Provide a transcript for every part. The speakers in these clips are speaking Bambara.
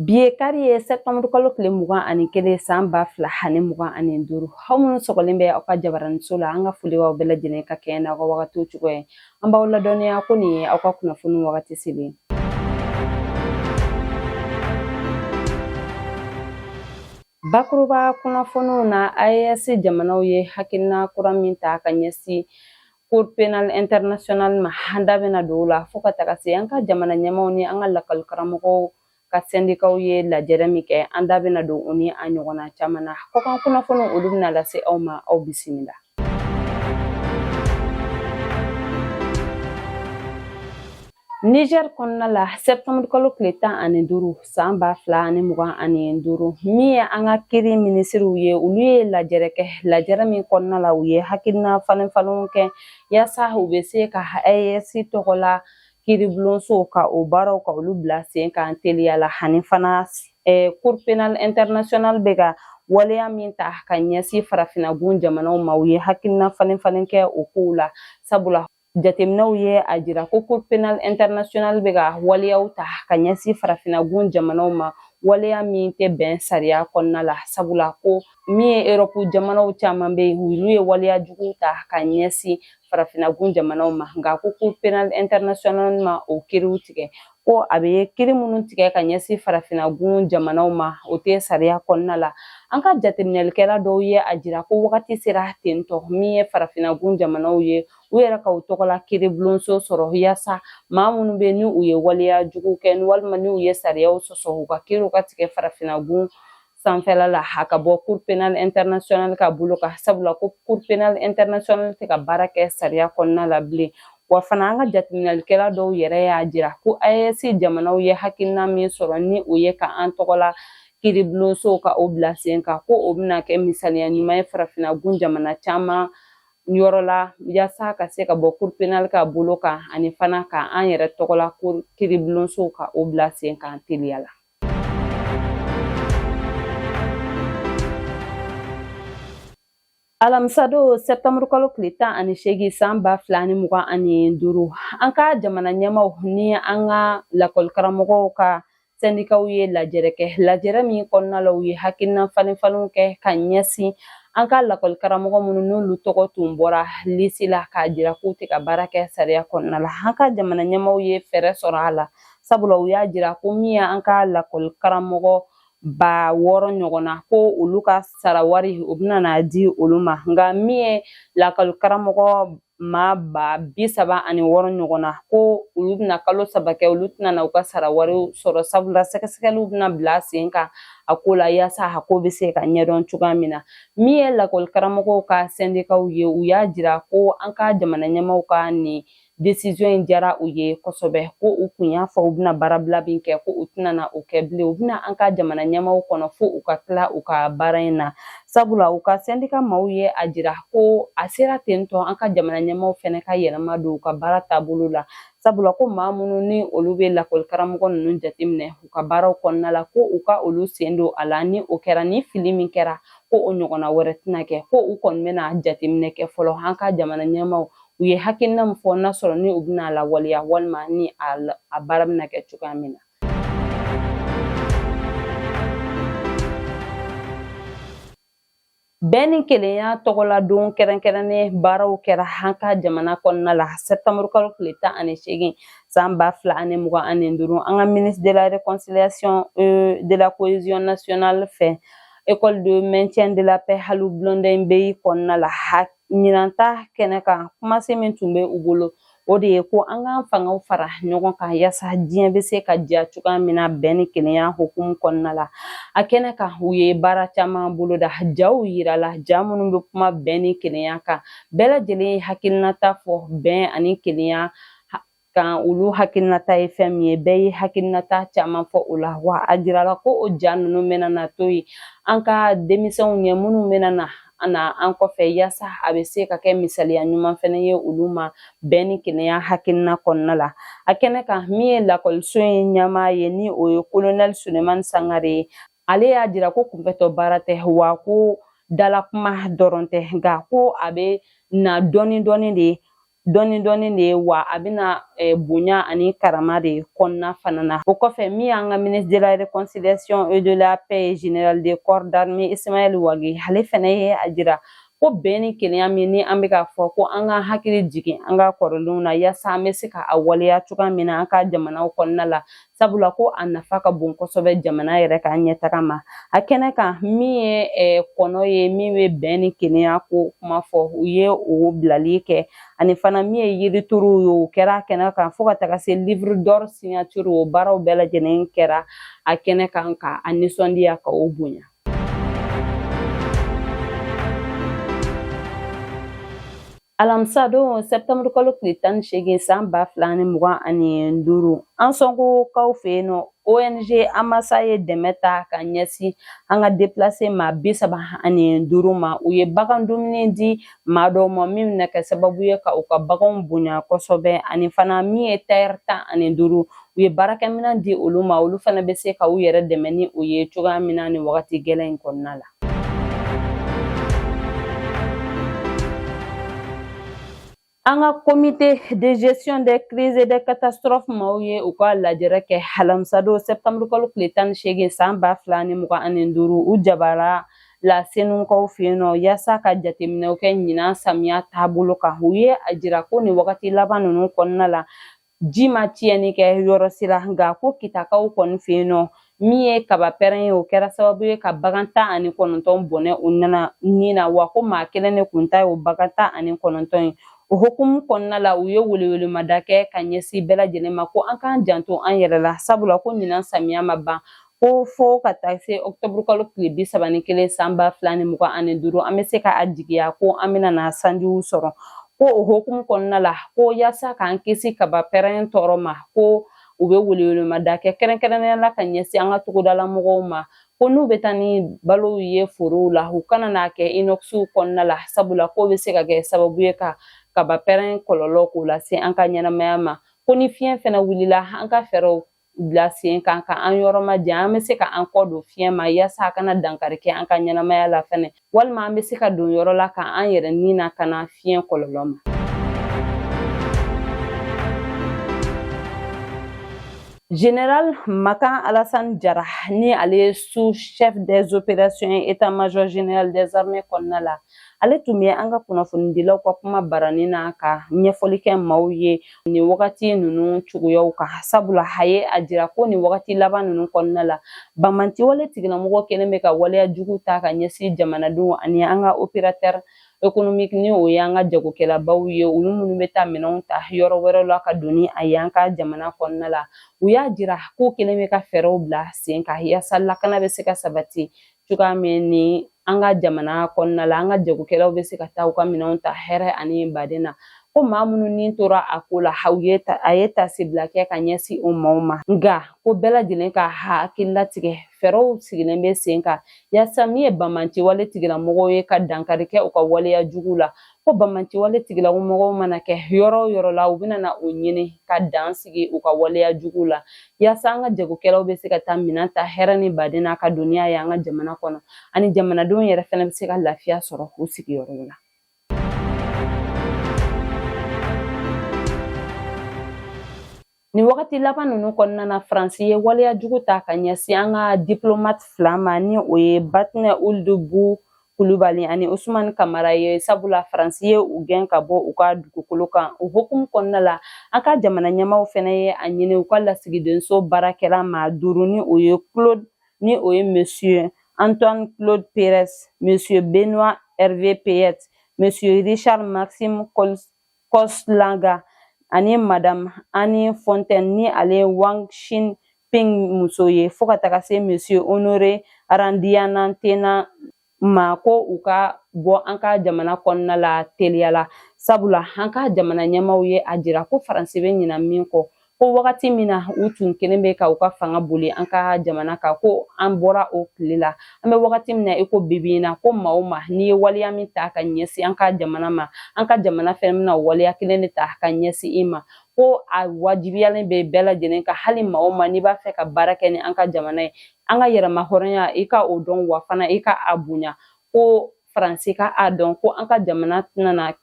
Bi kari ye septembre kalo tile 21 san 2025 hamu sogolen bɛ aw ka jabaraniso la an ka foli b'aw bɛɛ lajɛlen ka kɛɲɛ n'aw ka wagatiw cogo ye an b'aw ladɔnniya ko nin ye aw ka kunnafoni wagati selen bakuruba kunnafoniw na AES jamanaw ye hakilina kura min ta ka ɲɛsin Cour pénal international ma handa bɛna don la fo ka taga se an ka jamana ɲɛmaw ni an ka lakali karamɔgɔw ka sendikaw ye lajɛrɛ min kɛ an da bɛna don o ni a ɲɔgɔnna caman na kɔkan kunnafoni olu bɛna lase aw ma aw bisimila Niger kɔnɔna la septembre kalo tile 15 san 2025 min ye an ka kiri minisiriw ye olu ye lajɛrɛ kɛ lajɛrɛ min kɔnɔna la u ye hakilina falenfalenw kɛ yaasa u bɛ se ka AES tɔgɔla kiribulonsow ka o baaraw ka olu bila sen kan teliya la hani fana Cour pénal international bɛ ka waleya min ta ka ɲɛsin farafinagun jamanaw ma u ye hakilina falenfalen kɛ o kow la sabula jateminɛw ye a jira ko Cour pénal international bɛ ka waleyaw ta ka ɲɛsin farafinagun jamanaw ma waleya min tɛ bɛn sariya kɔnɔna la sabula ko min ye Europe jamanaw caman bɛ yen olu ye waleya jugu ta ka ɲɛsin farafinagun jamanaw ma nka ko Cour pénal international ma o kiriw tigɛ ko a bɛ kiri minnu tigɛ ka ɲɛsin farafinagun jamanaw ma o tɛ sariya kɔnɔna la an ka jateminɛlikɛla dɔw ye a jira ko wagati sera tentɔ min ye farafinagun jamanaw ye u yɛrɛ ka u tɔgɔla kiribulonso sɔrɔ yaasa maa minnu bɛ ni u ye waleya jugu kɛ walima ni u ye sariyaw sɔsɔ u ka kiriw ka tigɛ farafinagun sanfɛla la a ka bɔ Cour pénal international ka bolo kan sabula ko Cour pénal international tɛ ka baara kɛ sariya kɔnɔna la bilen wa fana an ka jateminɛlikɛla dɔw yɛrɛ y'a jira ko AES jamanaw ye hakilina min sɔrɔ ni o ye ka an tɔgɔla kiribulonsow ka o bila sen kan ko o bɛna kɛ misaliya ɲuman ye farafinagun jamana caman yɔrɔ la yaasa ka se ka bɔ Cour pénal ka bolo kan ani fana ka an yɛrɛ tɔgɔla kiribulonsow ka o bila sen kan teliya la Alamisado septembre kalo tile 18 san 2025 an ka jamana ɲɛmaw ni an ka lakɔli karamɔgɔw ka sendikaw ye lajɛrɛ kɛ lajɛrɛ min kɔnɔna la u ye hakilina falenfalenw kɛ ka ɲɛsin an ka lakɔli karamɔgɔ minnu n'olu tɔgɔ tun bɔra lisi la k'a jira k'u tɛ ka baara kɛ sariya kɔnɔna la an ka jamana ɲɛmaw ye fɛɛrɛ sɔrɔ a la sabula u y'a jira ko min ye an ka lakɔli karamɔgɔ 600 ɲɔgɔnna ko olu ka sara wari o bɛna n'a di olu ma nka min ye lakɔli karamɔgɔ 36,000 ɲɔgɔnna ko olu bɛna kalo 3 kɛ olu tɛna na u ka sara wariw sɔrɔ sabula sɛgɛsɛgɛliw bɛna bila sen kan a ko la yaasa a ko bɛ se ka ɲɛdɔn cogoya min na min ye lakɔli karamɔgɔw ka sendikaw ye u y'a jira ko an ka jamana ɲɛmaw ka nin décision in diyara u ye kosɛbɛ ko u kun y'a fɔ u bɛna baarabila min kɛ ko u tɛna na o kɛ bilen u bɛna an ka jamana ɲɛmaw kɔnɔ fo u ka tila u ka baara in na sabula u ka sendika maaw ye a jira ko a sera tentɔ an ka jamana ɲɛmaw fɛnɛ ka yɛlɛma don u ka baara taabolo la sabula ko maa minnu ni olu bɛ lakɔli karamɔgɔ ninnu jateminɛ u ka baaraw kɔnɔna la ko u ka olu sen don a la ni o kɛra ni fili min kɛra ko o ɲɔgɔnna wɛrɛ tɛna kɛ ko u kɔni bɛna jateminɛ kɛ fɔlɔ an ka jamana ɲɛmaw u ye hakilina min fɔ n'a sɔrɔ ni u bɛna lawaleya walima ni a baara bɛna kɛ cogoya min na bɛɛ ni kelenya tɔgɔladon kɛrɛnkɛrɛnnen baaraw kɛra an ka jamana kɔnɔna la septembre kalo tile 18 san 2025 an ka ministre de la réconciliation de la cohésion nationale fɛ école de maintien de la paix Halu Blondin Beyi kɔnɔna la ɲinanta kɛnɛ kan kumase min tun bɛ u bolo o de ye ko an k'an fangaw fara ɲɔgɔn kan yaasa diɲɛ bɛ se ka diya cogoya min na bɛn ni kelenya hukumu kɔnɔna la a kɛnɛ kan u ye baara caman boloda jaw yirala ja minnu bɛ kuma bɛn ni kelenya kan bɛɛ lajɛlen ye hakilinata fɔ bɛn ani kelenya kan olu hakilinata ye fɛn min ye bɛɛ ye hakilinata caman fɔ o la wa a jirala ko o ja ninnu bɛna na to yen an ka denmisɛnw ye minnu bɛna na an kɔfɛ yaasa a bɛ se ka kɛ misaliya ɲuman fɛnɛ ye olu ma bɛn ni kelenya hakilina kɔnɔna la a kɛnɛ kan min ye lakɔliso in ɲɛmaa ye ni o ye colonel Sulemani Sangare ye ale y'a jira ko kunfɛtɔ baara tɛ wa ko dalakuma dɔrɔn tɛ nka ko a bɛ na dɔɔni dɔɔni de dɔɔni dɔɔni de wa a bɛna bonya ani karama de kɔnɔna fana na. O kɔfɛ min y'an ka ministre de la réconciliation et de la paix général des corps d'armée Ismaël Wage ale fana ye a jira ko bɛn ni kelenya min ni an bɛ k'a fɔ ko an ka hakili jigin an ka kɔrɔlenw na yaasa an bɛ se ka a waleya cogoya min na an ka jamanaw kɔnɔna la sabula ko a nafa ka bon kosɛbɛ jamana yɛrɛ ka ɲɛtaga ma. A kɛnɛ kan min ye kɔnɔ ye min bɛ bɛn ni kelenya ko kuma fɔ u ye o bilali kɛ ani fana min ye yirituruw ye o kɛra a kɛnɛ kan fo ka taga se livre d'or signature o baaraw bɛɛ lajɛlen kɛra a kɛnɛ kan ka a nisɔndiya ka o bonya. Alamisa don septembre kalo tile 18 san 2025 an sɔnkokaw fɛ yen nɔ ONG Amasa ye dɛmɛ ta ka ɲɛsin an ka déplacé maa 35 ma u ye bagan dumuni di maa dɔw ma min bɛna kɛ sababu ye ka u ka baganw bonya kosɛbɛ ani fana min ye tailleur 15 u ye baarakɛminɛn di olu ma olu fana bɛ se ka u yɛrɛ dɛmɛ ni u ye cogoya min na ni wagati gɛlɛn in kɔnɔna la. An ka comité de gestion des crises et des catastrophes maaw ye u ka lajɛrɛ kɛ alamisa don septembre kalo tile 18 san 2025 u jabara la senukaw fɛ yen nɔ yaasa ka jateminɛw kɛ ɲinan samiya taabolo kan u ye a jira ko ni wagati laban ninnu kɔnɔna la ji ma tiɲɛni kɛ yɔrɔ si la nka ko kitakaw kɔni fɛ yen nɔ min ye kaba pɛrɛn ye o kɛra sababu ye ka bagan 19 bɔnɛ u nana nin na wa ko maa kelen de kun ta ye o bagan 19 ye. O hukumu kɔnɔna la u ye welewelemada kɛ ka ɲɛsin bɛɛ lajɛlen ma ko an k'an janto an yɛrɛ la sabula ko ɲinan samiya ma ban ko fo ka taa se octobre kalo tile 31 san 2025 an bɛ se ka a jigiya ko an bɛna na sanjiw sɔrɔ ko o hukumu kɔnɔna la ko yaasa k'an kisi kaba pɛrɛn tɔɔrɔ ma ko u bɛ welewelemada kɛ kɛrɛnkɛrɛnnenya la ka ɲɛsin an ka togodala mɔgɔw ma ko n'u bɛ taa ni balow ye forow la u kana n'a kɛ inoxu kɔnɔna la sabula ko bɛ se ka kɛ sababu ye ka kaba pɛrɛn kɔlɔlɔ k'o lase an ka ɲɛnamaya ma ko ni fiɲɛ fɛnɛ wulila an ka fɛɛrɛw bila sen kan ka an yɔrɔ ma jan an bɛ se ka an kɔ don fiɲɛ ma yaasa a kana dankari kɛ an ka ɲɛnamaya la fɛnɛ walima an bɛ se ka don yɔrɔ la ka an yɛrɛ nin na ka na fiɲɛ kɔlɔlɔ ma. Général Makan Alassane Jara ni ale ye sous-chef des opérations état-major général des armées kɔnɔna la ale tun bɛ an ka kunnafonidilaw ka kuma barani na ka ɲɛfɔli kɛ maaw ye ni wagati ninnu cogoyaw kan sabula a ye a jira ko ni wagati laban ninnu kɔnɔna la banbantiwale tigilamɔgɔ kelen bɛ ka waleya jugu ta ka ɲɛsin jamanadenw ani an ka opérateur économique ni o ye an ka jagokɛlabaw ye olu minnu bɛ taa minɛnw ta yɔrɔ wɛrɛw la ka don ni a ye an ka jamana kɔnɔna la u y'a jira ko kelen bɛ ka fɛɛrɛw bila sen kan yaasa lakana bɛ se ka sabati cogoya min ni an ka jamana kɔnɔna la an ka jagokɛlaw bɛ se ka taa u ka minɛnw ta hɛrɛ ani baden na ko maa minnu ni tora a ko la a ye tasibila kɛ ka ɲɛsin o maaw ma nka ko bɛɛ lajɛlen ka hakililatigɛ fɛɛrɛw sigilen bɛ sen kan yaasa min ye banbantiwale tigilamɔgɔw ye ka dankari kɛ u ka waleya jugu la ko banbantiwale tigilamɔgɔw mana kɛ yɔrɔ o yɔrɔ la u bɛna na o ɲini ka dan sigi u ka waleya jugu la yaasa an ka jagokɛlaw bɛ se ka taa minɛn ta hɛrɛ ni baden na ka don n'iya ye an ka jamana kɔnɔ ani jamanadenw yɛrɛ fɛnɛ bɛ se ka lafiya sɔrɔ u sigiyɔrɔ la. Ni wagati laban ninnu kɔnɔna na Faransi ye waleya jugu ta ka ɲɛsin an ka diplomate 2 ma ni o ye Batne Oulidoubou Kulibali ani Usumani Kamara ye sabula Faransi ye u gɛn ka bɔ u ka dugukolo kan o hukumu kɔnɔna la an ka jamana ɲɛmaaw fɛnɛ ye a ɲini u ka lasigidenso baarakɛla maa 5 ni o ye Monsieur Antoine Claude Pérez, Monsieur Benoît Hervé Payet, Monsieur Richard Maxime Koslanga ani Madame Annie Fontaine ni ale Wang Xinping muso ye fo ka taga se Monsieur Honoré Arandianantena ma ko u ka bɔ an ka jamana kɔnɔna la teliya la sabula an ka jamana ɲɛmaaw ye a jira ko Faransi bɛ ɲina min kɔ ko wagati min na u tun kelen bɛ ka u ka fanga boli an ka jamana kan ko an bɔra o tile la an bɛ wagati min na i ko bibi in na ko maa o maa n'i ye waleya min ta ka ɲɛsin an ka jamana ma an ka jamana fɛnɛ bɛna waleya kelen de ta ka ɲɛsin i ma ko a wajibiyalen bɛ bɛɛ lajɛlen ka hali maa o maa n'i b'a fɛ ka baara kɛ ni an ka jamana ye an ka yɛrɛma hɔrɔnya i ka o dɔn wa fana i ka a bonya ko Faransi ka a dɔn ko an ka jamana tɛna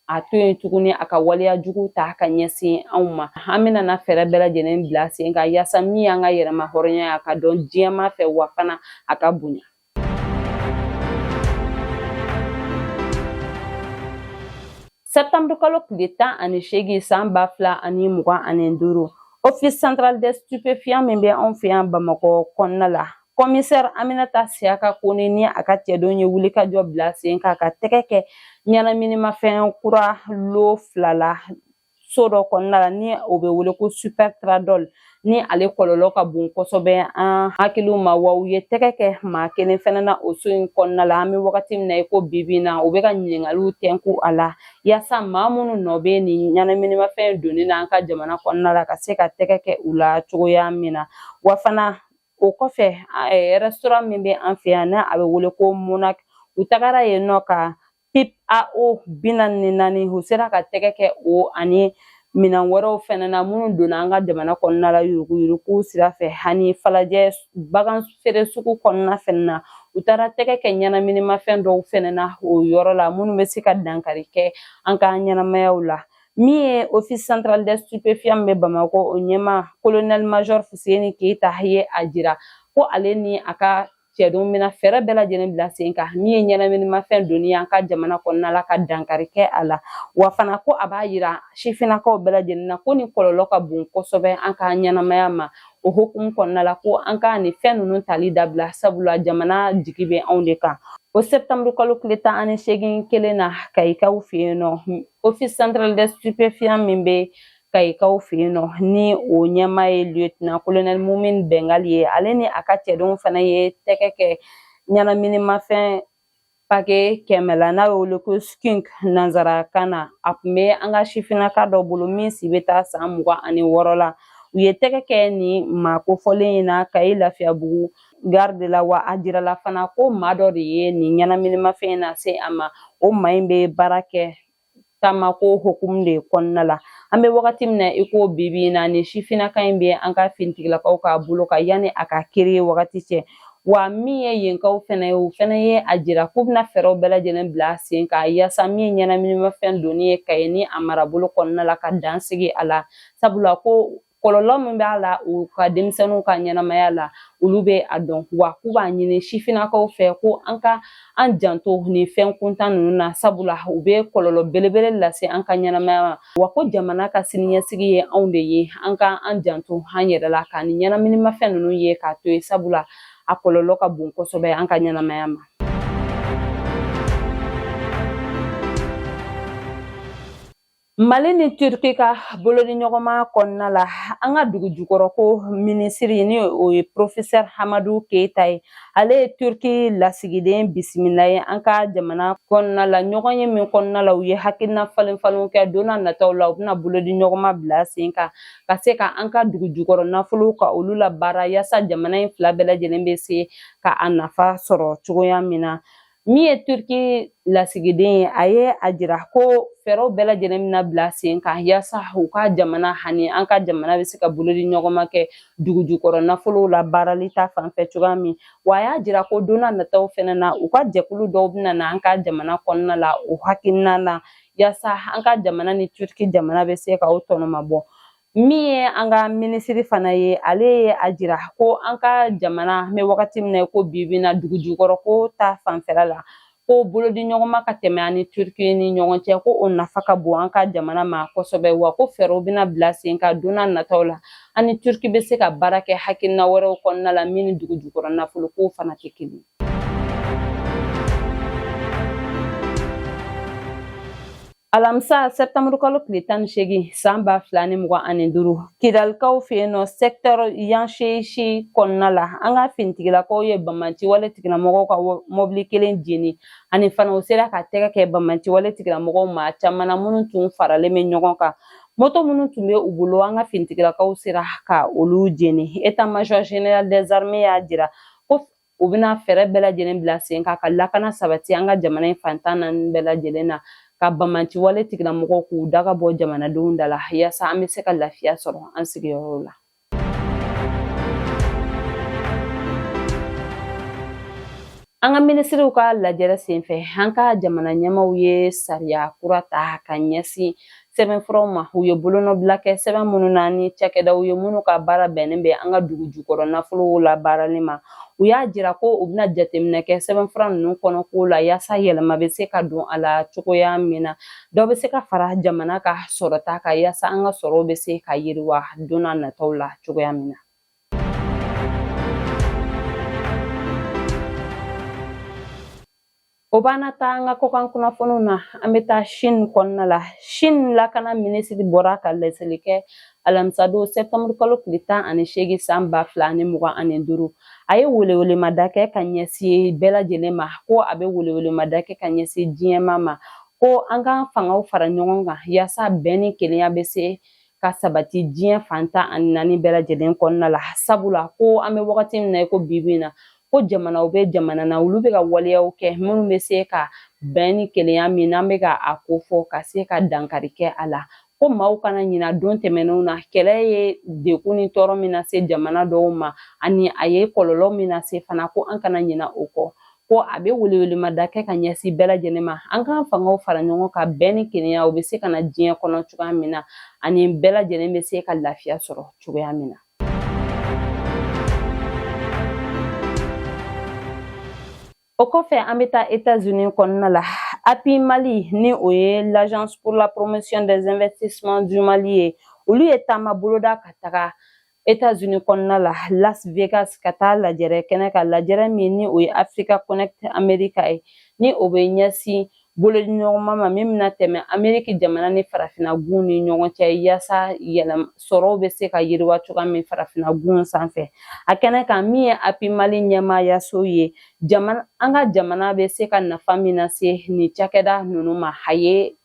a to yen tuguni a ka waleya jugu ta ka ɲɛsin anw ma. An bɛna na fɛɛrɛ bɛɛ lajɛlen bila sen kan yaasa min y'an ka yɛrɛma hɔrɔnya a ka dɔn diɲɛma fɛ wa fana a ka bonya. Septembre kalo tile 18 san 2025 Office central des stupéfiants min bɛ anw fɛ yan Bamakɔ kɔnɔna la, commissaire Aminata Siaka Kone ni a ka cɛdenw ye wulikajɔ bila sen kan ka tɛgɛ kɛ ɲɛnaminimafɛn kura lo 2 la so dɔ kɔnɔna la ni o bɛ wele ko super tradol ni ale kɔlɔlɔ ka bon kosɛbɛ an hakiliw ma, wa u ye tɛgɛ kɛ maa kelen fɛnɛ na o so in kɔnɔna la. An bɛ wagati min na i ko bibi na u bɛ ka ɲininkaliw tɛnku a la yaasa maa minnu nɔ bɛ nin ɲɛnaminimafɛn donni na an ka jamana kɔnɔna la ka se ka tɛgɛ kɛ u la cogoya min na. Wa fana o kɔfɛ restaurant min bɛ an fɛ yan n'a a bɛ wele ko Monac, u tagara yen nɔ ka PIP AO 44 u sera ka tɛgɛ kɛ o ani minan wɛrɛw fɛnɛ na minnu donna an ka jamana kɔnɔna la yuruguyurugu sira fɛ ani falajɛ bagan feere sugu kɔnɔna fɛnɛ na u taara tɛgɛ kɛ ɲɛnaminimafɛn dɔw fɛnɛ na o yɔrɔ la minnu bɛ se ka dankari kɛ an ka ɲɛnamayaw la. Min ye Office central des stupéfiants bɛ Bamakɔ o ɲɛma colonel major Fuseni Keyita ye a jira ko ale ni a ka cɛdenw bɛna fɛɛrɛ bɛɛ lajɛlen bila sen kan min ye ɲɛnaminimafɛn donni an ka jamana kɔnɔna la ka dankari kɛ a la. Wa fana ko a b'a yira sifinnakaw bɛɛ lajɛlen na ko nin kɔlɔlɔ ka bon kosɛbɛ an ka ɲɛnamaya ma. O hukumu kɔnɔna la ko an ka nin fɛn ninnu tali dabila sabula jamana jigi bɛ anw de kan. O septembre kalo tile 18 na Kayikaw fɛ yen nɔ, Office central des stupéfiants min bɛ Kayikaw fɛ yen nɔ ni o ɲɛma ye lieutenant colonel Mumin Bengali ye, ale ni a ka cɛdenw fana ye tɛgɛ kɛ ɲɛnaminimafɛn pake 100 la n'a bɛ wele ko skunk nanzarakan na. A tun bɛ an ka sifinnaka dɔ bolo min si bɛ taa san 26 la. U ye tɛgɛ kɛ ni maa kofɔlen in na Kayi Lafiyabugu garde la, wa a jirala fana ko maa dɔ de ye nin ɲɛnaminimafɛn na se a ma. O maa in bɛ baara kɛ taamako hukumu de kɔnɔna la. An bɛ wagati min na i ko bibi na ni sifinnaka in bɛ an ka finitigilakaw ka bolo kan yanni a ka kere wagati cɛ. Wa min ye yenkaw fɛnɛ ye, o fɛnɛ ye a jira k'u bɛna fɛɛrɛw bɛɛ lajɛlen bila sen kan yaasa min ye ɲɛnaminimafɛn donni ye Kayi ni a marabolo kɔnɔna la ka dansigi a la. Sabula ko kɔlɔlɔ min b'a la u ka denmisɛnninw ka ɲɛnamaya la olu bɛ a dɔn, wa k'u b'a ɲini sifinnakaw fɛ ko an ka an janto nin fɛn kuntan ninnu na sabula u bɛ kɔlɔlɔ belebele lase an ka ɲɛnamaya ma. Wa ko jamana ka siniɲɛsigi ye anw de ye, an ka an janto an yɛrɛ la ka nin ɲɛnaminimafɛn ninnu ye k'a to yen sabula a kɔlɔlɔ ka bon kosɛbɛ an ka ɲɛnamaya ma. Mali ni Turki ka bolodiɲɔgɔnma kɔnɔna la an ka dugu jukɔrɔ ko minisiri ni o ye professeur Hamadu Keyita ye, ale ye Turki lasigiden bisimila ye an ka jamana kɔnɔna la. Ɲɔgɔn ye min kɔnɔna la u ye hakilina falen falenw kɛ don n'a nataw la u bɛna bolodiɲɔgɔnma bila sen kan ka se ka an ka dugu jukɔrɔ nafolow ka olu la baara yaasa jamana in fila bɛɛ lajɛlen bɛ se ka a nafa sɔrɔ cogoya min na. Min ye Turki lasigiden ye a ye a jira ko fɛɛrɛw bɛɛ lajɛlen bɛna bila sen kan yaasa u ka jamana hani an ka jamana bɛ se ka bolodiɲɔgɔnma kɛ dugu jukɔrɔ nafolow la baarali ta fanfɛ cogoya min. Wa a y'a jira ko don n'a nataw fɛnɛ na u ka jɛkulu dɔw bɛna na an ka jamana kɔnɔna la o hakilina na yaasa an ka jamana ni Turki jamana bɛ se ka o tɔnɔma bɔ. Min ye an ka minisiri fana ye ale ye a jira ko an ka jamana an bɛ wagati min na ko bibi na dugu jukɔrɔ ko ta fanfɛla la ko bolodiɲɔgɔnma ka tɛmɛ ani Turki ni ɲɔgɔn cɛ ko o nafa ka bon an ka jamana ma kosɛbɛ, wa ko fɛɛrɛw bɛna bila sen kan don n'a nataw la ani Turki bɛ se ka baara kɛ hakilina wɛrɛw kɔnɔna la min ni dugu jukɔrɔ nafolo ko fana tɛ kelen. Alamisa septembre kalo tile 18 san 2025 Kidalikaw fɛ yen nɔ secteur Yansheshi kɔnɔna la an ka finitigilakaw ye Bamanci wale tigilamɔgɔw ka mobili kelen jeni ani fana u sera ka tɛgɛ kɛ Bamanci wale tigilamɔgɔw ma caman na minnu tun faralen bɛ ɲɔgɔn kan. Moto minnu tun bɛ u bolo an ka finitigilakaw sera ka olu jeni. État major général des armées y'a jira ko u bɛna fɛɛrɛ bɛɛ lajɛlen bila sen kan ka lakana sabati an ka jamana in fantan naani bɛɛ lajɛlen na ka Bamanci wale tigilamɔgɔw k'u daga bɔ jamanadenw da la yaasa an bɛ se ka lafiya sɔrɔ an sigiyɔrɔw la. An ka minisiriw ka lajɛrɛ senfɛ an ka jamana ɲɛmaw ye sariya kura ta ka ɲɛsin sɛbɛnfuraw ma. U ye bolonɔbila kɛ sɛbɛn minnu na ni cakɛdaw ye minnu ka baara bɛnnen bɛ an ka dugu jukɔrɔ nafolow labaarali ma. U y'a jira ko u bɛna jateminɛ kɛ sɛbɛnfura ninnu kɔnɔ ko la yaasa yɛlɛma bɛ se ka don a la cogoya min na. Dɔ bɛ se ka fara jamana ka sɔrɔta kan yaasa an ka sɔrɔw bɛ se ka yiriwa don n'a nataw la cogoya min na. O b'an ta an ka kɔkan kunnafoniw na an bɛ taa Chine kɔnɔna la. Chine lakana minisiri bɔra ka lɛsɛli kɛ alamisadon sɛpitɛmburu kalo tile 18 san 2025. A ye welewelemada kɛ ka ɲɛsin bɛɛ lajɛlen ma ko a bɛ welewelemada kɛ ka ɲɛsin diɲɛma ma ko an ka fangaw fara ɲɔgɔn kan yaasa bɛn ni kelenya bɛ se ka sabati diɲɛ fan 14 bɛɛ lajɛlen kɔnɔna la. Sabula ko an bɛ wagati min na ko bibi na ko jamanaw bɛ jamana na olu bɛ ka waleyaw kɛ minnu bɛ se ka bɛn ni kelenya min n'an bɛ ka a ko fɔ ka se ka dankari kɛ a la. Ko maaw kana ɲina don tɛmɛnenw na kɛlɛ ye dekun ni tɔɔrɔ min na se jamana dɔw ma ani a ye kɔlɔlɔ min na se fana ko an kana ɲina o kɔ. Ko a bɛ welewelemada kɛ ka ɲɛsin bɛɛ lajɛlen ma an ka fangaw fara ɲɔgɔn kan bɛn ni kelenya o bɛ se ka na diɲɛ kɔnɔ cogoya min na ani bɛɛ lajɛlen bɛ se ka lafiya sɔrɔ cogoya min na. O kɔfɛ an bɛ taa États-Unis kɔnɔna la. API Mali ni o ye l'Agence pour la promotion des investissements du Mali ye. Olu ye taama boloda ka taga États-Unis kɔnɔna la Las Vegas ka taa lajɛrɛ kɛnɛ ka lajɛrɛ min ni o ye Africa Connect America ye ni o bɛ ɲɛsin bolodiɲɔgɔnma ma min bɛna tɛmɛ Ameriki jamana ni farafina gun ni ɲɔgɔn cɛ yaasa sɔrɔw bɛ se ka yiriwa cogoya min farafina gun sanfɛ. A kɛnɛ kan min ye API Mali ɲɛmaayaso ye an ka jamana bɛ se ka nafa min lase nin cakɛda ninnu ma a ye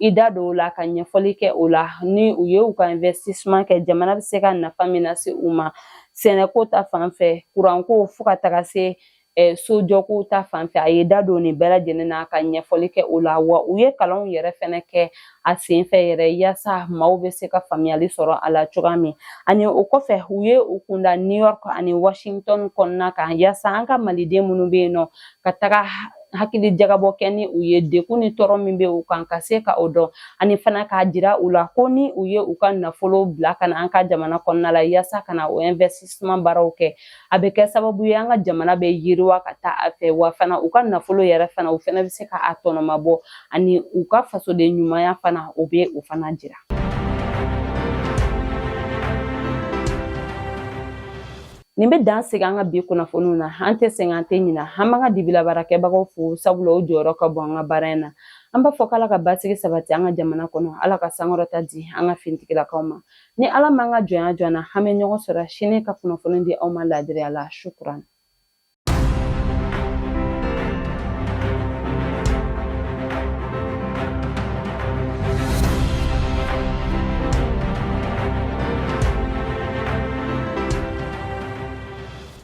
i da don o la ka ɲɛfɔli kɛ o la ni u ye u ka investissement kɛ jamana bɛ se ka nafa min lase u ma sɛnɛko ta fanfɛ kuranko fo ka taga se sojɔko ta fanfɛ a ye da don nin bɛɛ lajɛlen na ka ɲɛfɔli kɛ o la wa u ye kalanw yɛrɛ fɛnɛ kɛ a senfɛ yɛrɛ yaasa maaw bɛ se ka faamuyali sɔrɔ a la cogoya min ani o kɔfɛ u ye u kunda New York ani Washington kɔnɔna kan yaasa an ka maliden minnu bɛ yen nɔ ka taga hakili jagabɔ kɛ ni u ye dekun ni tɔɔrɔ min bɛ u kan ka se ka o dɔn ani fana k'a jira u la ko ni u ye u ka nafolo bila ka na an ka jamana kɔnɔna la yaasa ka na o investissement baaraw kɛ a bɛ kɛ sababu ye an ka jamana bɛ yiriwa ka taa a fɛ wa fana u ka nafolo yɛrɛ fana u fana bɛ se ka a tɔnɔmabɔ ani u ka fasoden ɲumanya fana o bɛ o fana jira. Nin bɛ dan segi an ka bi kunnafoniw na an tɛ sɛgɛn an tɛ ɲina an b'an ka dibila baarakɛbagaw fo sabula o jɔyɔrɔ ka bon an ka baara in na an b'a fɔ k'Ala ka basigi sabati an ka jamana kɔnɔ Ala ka sankɔrɔta di an ka finitigilakaw ma ni Ala m'an ka jɔnya jɔ an na an bɛ ɲɔgɔn sɔrɔ sini ka kunnafoni di aw ma laadiriya la shukran.